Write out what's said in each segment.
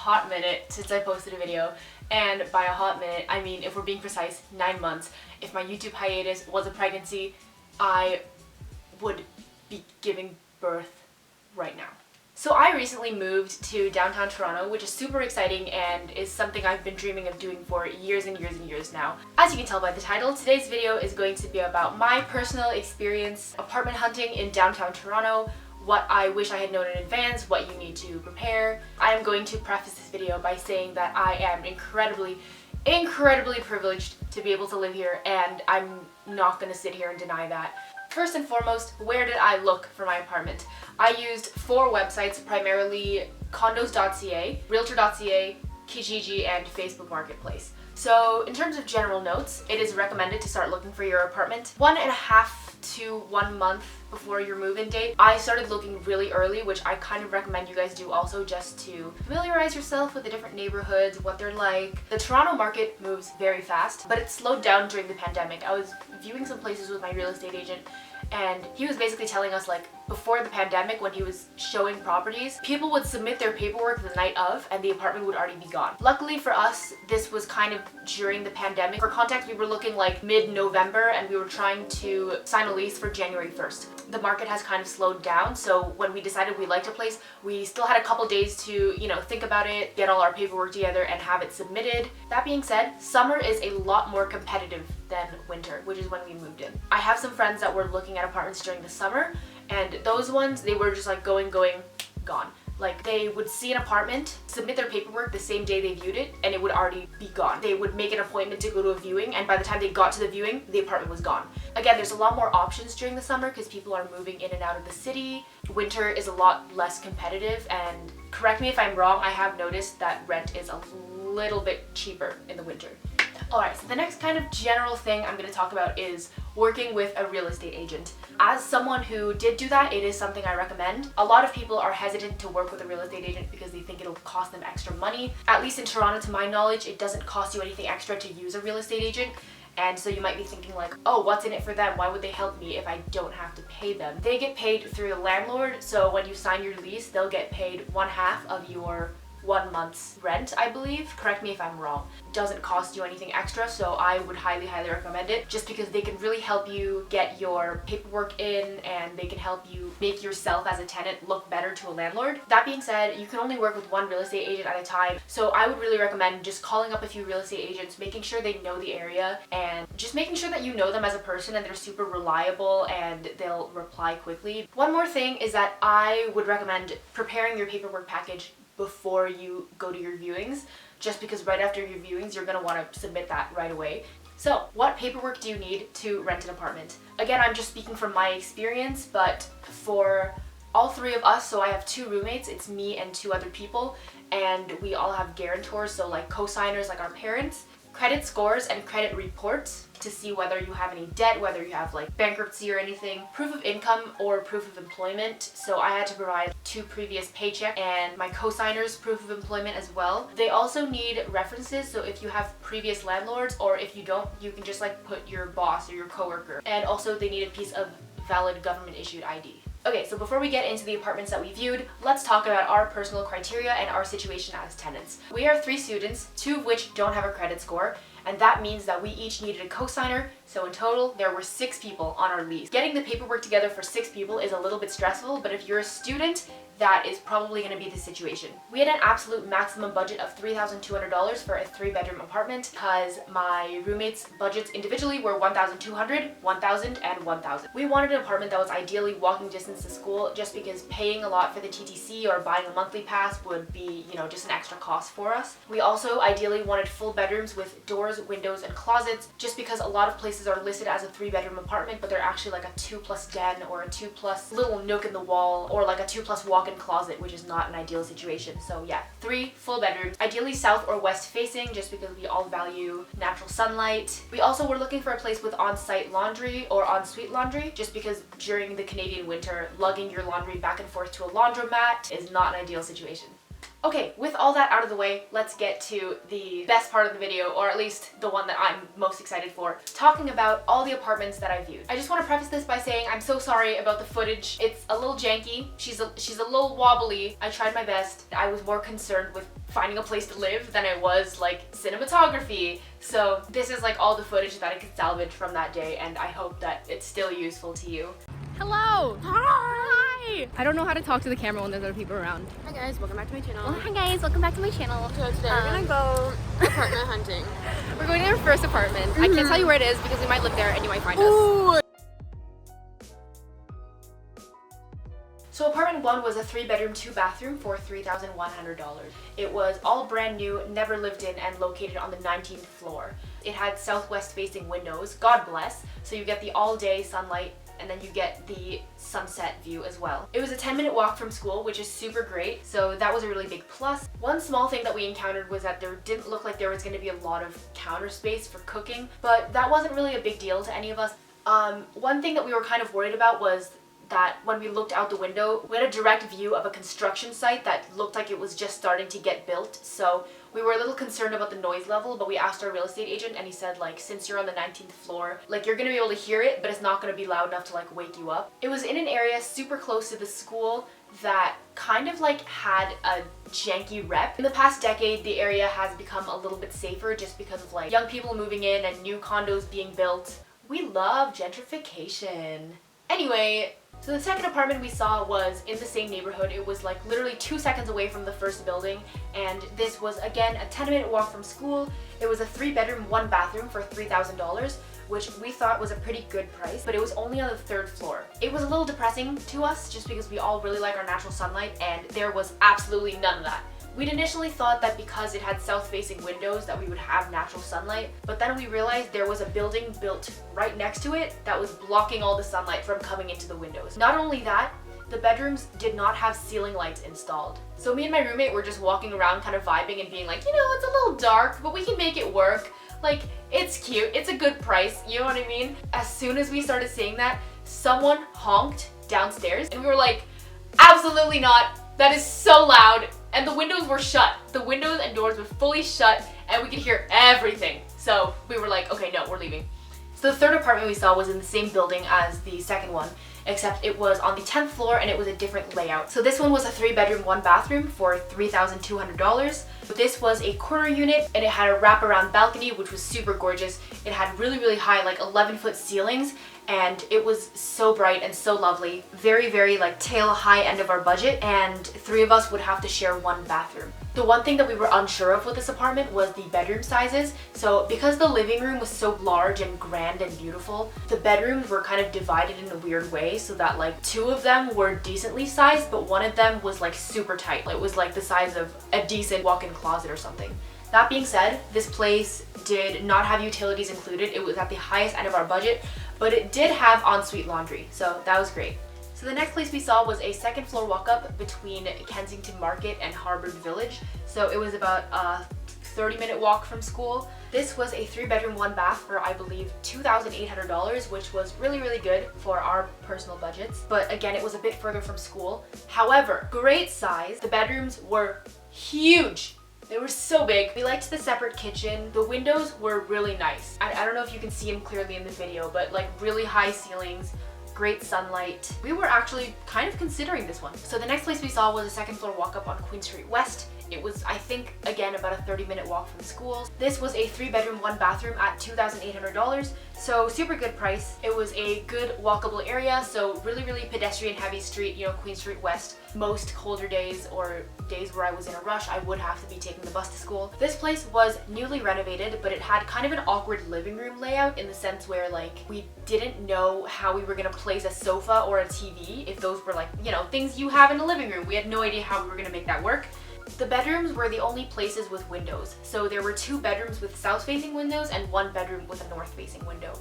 hot minute since I posted a video, and by a hot minute I mean, if we're being precise, 9 months. If my YouTube hiatus was a pregnancy, I would be giving birth right now. So I recently moved to downtown Toronto, which is super exciting and is something I've been dreaming of doing for years and years and years now. As you can tell by the title, today's video is going to be about my personal experience apartment hunting in downtown Toronto, what I wish I had known in advance, what you need to prepare. I am going to preface this video by saying that I am incredibly privileged to be able to live here, and I'm not going to sit here and deny that. First and foremost, where did I look for my apartment? I used 4 websites, primarily condos.ca, realtor.ca, Kijiji, and Facebook Marketplace. So in terms of general notes, it is recommended to start looking for your apartment 1.5 to 1 month before your move-in date. I started looking really early, which I kind of recommend you guys do also, just to familiarize yourself with the different neighborhoods, what they're like. The Toronto market moves very fast, but it slowed down during the pandemic. I was viewing some places with my real estate agent, and he was basically telling us, like, before the pandemic, when he was showing properties, people would submit their paperwork the night of and the apartment would already be gone. Luckily for us, this was kind of during the pandemic. For context, we were looking like mid-November and we were trying to sign a lease for January 1st. The market has kind of slowed down, so when we decided we liked a place, we still had a couple days to, think about it, get all our paperwork together, and have it submitted. That being said, summer is a lot more competitive than winter, which is when we moved in. I have some friends that were looking at apartments during the summer, and those ones, they were just like going, gone. Like, they would see an apartment, submit their paperwork the same day they viewed it, and it would already be gone. They would make an appointment to go to a viewing, and by the time they got to the viewing, the apartment was gone. Again, there's a lot more options during the summer because people are moving in and out of the city. Winter is a lot less competitive, and correct me if I'm wrong, I have noticed that rent is a little bit cheaper in the winter. Alright, so the next kind of general thing I'm going to talk about is working with a real estate agent. As someone who did do that, it is something I recommend. A lot of people are hesitant to work with a real estate agent because they think it'll cost them extra money. At least in Toronto, to my knowledge, it doesn't cost you anything extra to use a real estate agent. And so you might be thinking like, oh, what's in it for them? Why would they help me if I don't have to pay them? They get paid through the landlord, so when you sign your lease, they'll get paid 1/2 of your 1 month's rent, I believe. Correct me if I'm wrong. It doesn't cost you anything extra, so I would highly recommend it, just because they can really help you get your paperwork in, and they can help you make yourself as a tenant look better to a landlord. That being said, you can only work with one real estate agent at a time, so I would really recommend just calling up a few real estate agents, making sure they know the area, and just making sure that you know them as a person and they're super reliable and they'll reply quickly. One more thing is that I would recommend preparing your paperwork package before you go to your viewings, just because right after your viewings you're going to want to submit that right away. So what paperwork do you need to rent an apartment? Again, I'm just speaking from my experience, but for all 3 of us, so I have 2 roommates, it's me and 2 other people, and we all have guarantors, so like co-signers like our parents. Credit scores and credit reports to see whether you have any debt, whether you have like bankruptcy or anything. Proof of income or proof of employment. So I had to provide 2 previous paychecks and my co-signer's proof of employment as well. They also need references, so if you have previous landlords, or if you don't, you can just like put your boss or your coworker. And also they need a piece of valid government issued ID. Okay, so before we get into the apartments that we viewed, let's talk about our personal criteria and our situation as tenants. We are 3 students, 2 of which don't have a credit score, and that means that we each needed a co-signer, so in total there were 6 people on our lease. Getting the paperwork together for 6 people is a little bit stressful, but if you're a student, that is probably going to be the situation. We had an absolute maximum budget of $3,200 for a 3-bedroom apartment because my roommates' budgets individually were $1,200, $1,000, and $1,000. We wanted an apartment that was ideally walking distance to school, just because paying a lot for the TTC or buying a monthly pass would be, just an extra cost for us. We also ideally wanted full bedrooms with doors, windows, and closets, just because a lot of places are listed as a 3-bedroom apartment, but they're actually like a 2+ den or a 2+ little nook in the wall, or like a 2+ walk-in closet, which is not an ideal situation. So yeah, 3 full bedrooms, ideally south or west facing, just because we all value natural sunlight. We also were looking for a place with on-site laundry or en-suite laundry, just because during the Canadian winter, lugging your laundry back and forth to a laundromat is not an ideal situation. Okay, with all that out of the way, let's get to the best part of the video, or at least the one that I'm most excited for, talking about all the apartments that I viewed. I just want to preface this by saying I'm so sorry about the footage. It's a little janky. She's a little wobbly. I tried my best. I was more concerned with finding a place to live than I was like cinematography. So this is like all the footage that I could salvage from that day, and I hope that it's still useful to you. Hello! Hi! I don't know how to talk to the camera when there's other people around. Hi guys, welcome back to my channel. Oh, hi guys, welcome back to my channel. So today we're gonna go apartment hunting. We're going to our first apartment. I can't tell you where it is because we might live there and you might find us. Ooh. So apartment 1 was a 3-bedroom, 2-bathroom for $3,100. It was all brand new, never lived in, and located on the 19th floor. It had southwest facing windows, God bless, so you get the all-day sunlight and then you get the sunset view as well. It was a 10-minute walk from school, which is super great, so that was a really big plus. One small thing that we encountered was that there didn't look like there was going to be a lot of counter space for cooking, but that wasn't really a big deal to any of us. One thing that we were kind of worried about was that when we looked out the window, we had a direct view of a construction site that looked like it was just starting to get built. So we were a little concerned about the noise level, but we asked our real estate agent and he said, like, since you're on the 19th floor, like, you're gonna be able to hear it, but it's not gonna be loud enough to like wake you up. It was in an area super close to the school that kind of like had a janky rep. In the past decade, the area has become a little bit safer just because of like young people moving in and new condos being built. We love gentrification. Anyway, so the second apartment we saw was in the same neighborhood. It was like literally 2 seconds away from the first building, and this was again a 10-minute walk from school. It was a 3-bedroom, 1-bathroom for $3,000, which we thought was a pretty good price, but it was only on the 3rd floor. It was a little depressing to us just because we all really like our natural sunlight, and there was absolutely none of that. We'd initially thought that because it had south-facing windows that we would have natural sunlight, but then we realized there was a building built right next to it that was blocking all the sunlight from coming into the windows. Not only that, the bedrooms did not have ceiling lights installed. So me and my roommate were just walking around kind of vibing and being like, you know, it's a little dark, but we can make it work. Like, it's cute, it's a good price, you know what I mean? As soon as we started saying that, someone honked downstairs and we were like, absolutely not, that is so loud. And the windows were shut. The windows and doors were fully shut and we could hear everything. So we were like, okay, no, we're leaving. So the third apartment we saw was in the same building as the second one, except it was on the 10th floor and it was a different layout. So this one was a 3-bedroom, 1-bathroom for $3,200. This was a corner unit and it had a wraparound balcony, which was super gorgeous. It had really, really high, like 11-foot ceilings, and it was so bright and so lovely. Very, very like tail high end of our budget, and 3 of us would have to share 1 bathroom. The one thing that we were unsure of with this apartment was the bedroom sizes. So because the living room was so large and grand and beautiful, the bedrooms were kind of divided in a weird way so that like 2 of them were decently sized, but 1 of them was like super tight. It was like the size of a decent walk-in closet or something. That being said, this place did not have utilities included. It was at the highest end of our budget, but it did have ensuite laundry, so that was great. So the next place we saw was a 2nd floor walk-up between Kensington Market and Harvard Village. So it was about a 30-minute walk from school. This was a 3-bedroom, 1-bath for, I believe, $2,800, which was really, really good for our personal budgets. But again, it was a bit further from school. However, great size. The bedrooms were huge. They were so big. We liked the separate kitchen. The windows were really nice. I don't know if you can see them clearly in the video, but like really high ceilings, great sunlight. We were actually kind of considering this one. So the next place we saw was a 2nd floor walk up on Queen Street West. It was, I think, again, about a 30-minute walk from school. This was a 3-bedroom, 1-bathroom at $2,800, so super good price. It was a good walkable area, so really, really pedestrian heavy street, you know, Queen Street West. Most colder days or days where I was in a rush, I would have to be taking the bus to school. This place was newly renovated, but it had kind of an awkward living room layout in the sense where like we didn't know how we were gonna place a sofa or a TV, if those were like, you know, things you have in a living room. We had no idea how we were gonna make that work. The bedrooms were the only places with windows. So there were 2 bedrooms with south-facing windows and 1 bedroom with a north-facing window.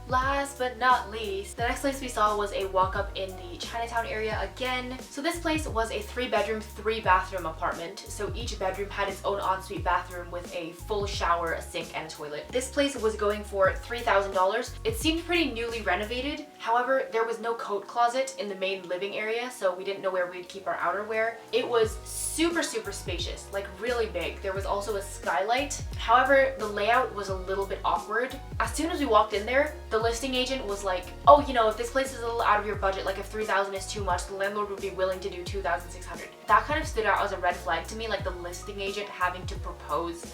Last but not least, the next place we saw was a walk-up in the Chinatown area again. So this place was a 3-bedroom, 3-bathroom apartment. So each bedroom had its own ensuite bathroom with a full shower, a sink, and a toilet. This place was going for $3,000. It seemed pretty newly renovated. However, there was no coat closet in the main living area, so we didn't know where we'd keep our outerwear. It was super spacious, like really big. There was also a skylight. However, the layout was a little bit awkward. As soon as we walked in there, the listing agent was like, oh, you know, if this place is a little out of your budget, like if $3,000 is too much, the landlord would be willing to do $2,600. That kind of stood out as a red flag to me, like the listing agent having to propose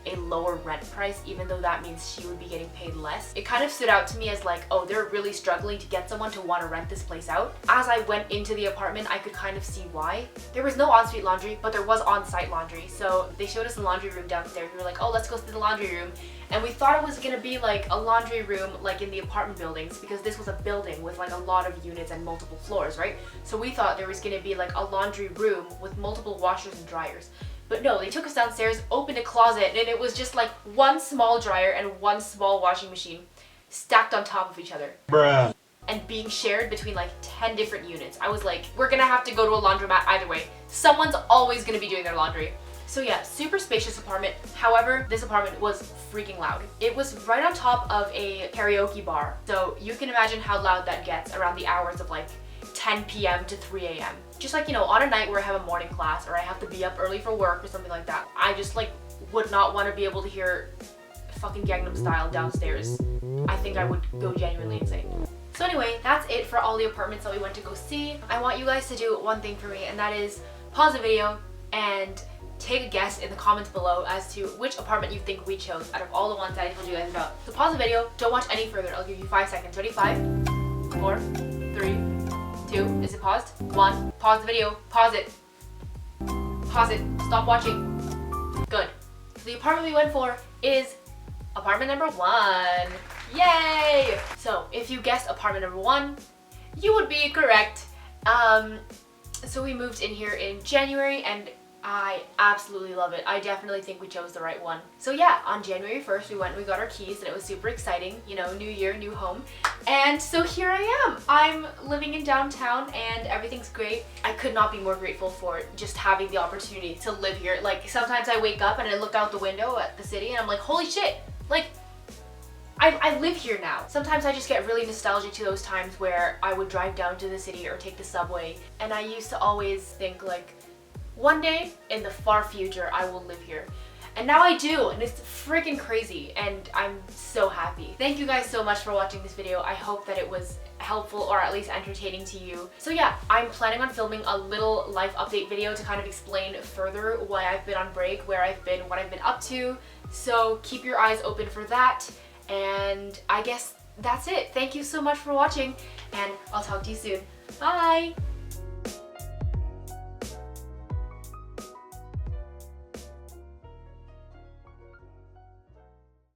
a lower rent price, even though that means she would be getting paid less. It kind of stood out to me as like, oh, they're really struggling to get someone to want to rent this place out. As I went into the apartment, I could kind of see why. There was no ensuite laundry, but there was on-site laundry. So they showed us a laundry room downstairs. We were like, oh, let's go to the laundry room. And we thought it was gonna be like a laundry room like in the apartment buildings, because this was a building with like a lot of units and multiple floors, right? So we thought there was gonna be like a laundry room with multiple washers and dryers. But no, they took us downstairs, opened a closet, and it was just like one small dryer and one small washing machine stacked on top of each other. Bruh. And being shared between like 10 different units. I was like, we're gonna have to go to a laundromat either way. Someone's always gonna be doing their laundry. So yeah, super spacious apartment. However, this apartment was freaking loud. It was right on top of a karaoke bar. So you can imagine how loud that gets around the hours of like 10 p.m. to 3 a.m. Just like, you know, on a night where I have a morning class or I have to be up early for work or something like that. I just like would not want to be able to hear fucking Gangnam Style downstairs. I think I would go genuinely insane. So anyway, that's it for all the apartments that we went to go see. I want you guys to do one thing for me, and that is pause the video and take a guess in the comments below as to which apartment you think we chose out of all the ones that I told you guys about. So pause the video, don't watch any further. I'll give you 5 seconds. Ready? 5, 4, 3, 2, is it paused? 1, pause the video, pause it, stop watching. Good. So the apartment we went for is apartment number 1. Yay! So if you guessed apartment number 1, you would be correct. So we moved in here in January and I absolutely love it. I definitely think we chose the right one. So yeah, on January 1st we went and we got our keys and it was super exciting. You know, new year, new home. And so here I am. I'm living in downtown and everything's great. I could not be more grateful for just having the opportunity to live here. Like sometimes I wake up and I look out the window at the city and I'm like, holy shit, like I live here now. Sometimes I just get really nostalgic to those times where I would drive down to the city or take the subway and I used to always think like, one day in the far future I will live here. And now I do, and it's freaking crazy and I'm so happy. Thank you guys so much for watching this video. I hope that it was helpful or at least entertaining to you. So yeah, I'm planning on filming a little life update video to kind of explain further why I've been on break, where I've been, what I've been up to. So keep your eyes open for that. And I guess that's it. Thank you so much for watching and I'll talk to you soon. Bye!